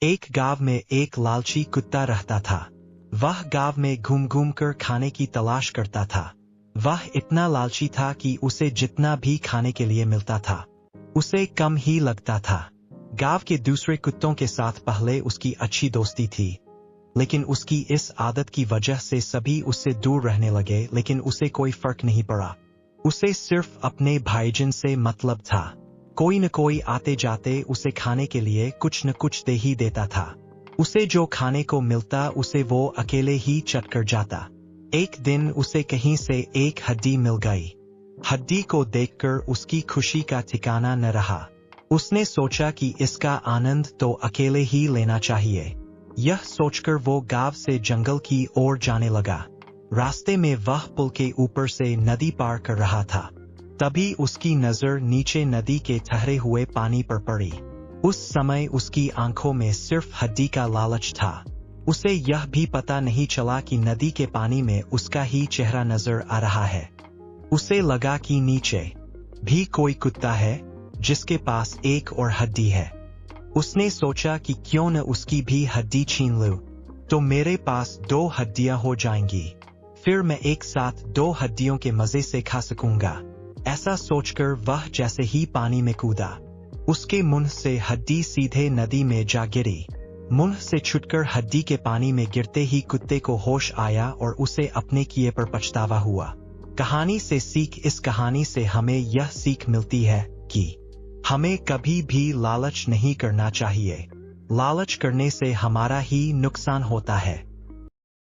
एक गांव में एक लालची कुत्ता रहता था। वह गांव में घूम घूम कर खाने की तलाश करता था। वह इतना लालची था कि उसे जितना भी खाने के लिए मिलता था उसे कम ही लगता था। गांव के दूसरे कुत्तों के साथ पहले उसकी अच्छी दोस्ती थी, लेकिन उसकी इस आदत की वजह से सभी उससे दूर रहने लगे। लेकिन उसे कोई फर्क नहीं पड़ा। उसे सिर्फ अपने भाईजान से मतलब था। कोई न कोई आते जाते उसे खाने के लिए कुछ न कुछ दे ही देता था। उसे जो खाने को मिलता उसे वो अकेले ही चट कर जाता। एक दिन उसे कहीं से एक हड्डी मिल गई। हड्डी को देखकर उसकी खुशी का ठिकाना न रहा। उसने सोचा कि इसका आनंद तो अकेले ही लेना चाहिए। यह सोचकर वो गांव से जंगल की ओर जाने लगा। रास्ते में वह पुल के ऊपर से नदी पार कर रहा था। तभी उसकी नजर नीचे नदी के ठहरे हुए पानी पर पड़ी। उस समय उसकी आंखों में सिर्फ हड्डी का लालच था। उसे यह भी पता नहीं चला कि नदी के पानी में उसका ही चेहरा नजर आ रहा है। उसे लगा कि नीचे भी कोई कुत्ता है जिसके पास एक और हड्डी है। उसने सोचा कि क्यों न उसकी भी हड्डी छीन लूं, तो मेरे पास 2 हड्डियां हो जाएंगी। फिर मैं एक साथ 2 हड्डियों के मजे से खा सकूंगा। ऐसा सोचकर वह जैसे ही पानी में कूदा, उसके मुंह से हड्डी सीधे नदी में जा गिरी। मुंह से छुटकर हड्डी के पानी में गिरते ही कुत्ते को होश आया और उसे अपने किए पर पछतावा हुआ। कहानी से सीख। इस कहानी से हमें यह सीख मिलती है कि हमें कभी भी लालच नहीं करना चाहिए। लालच करने से हमारा ही नुकसान होता है।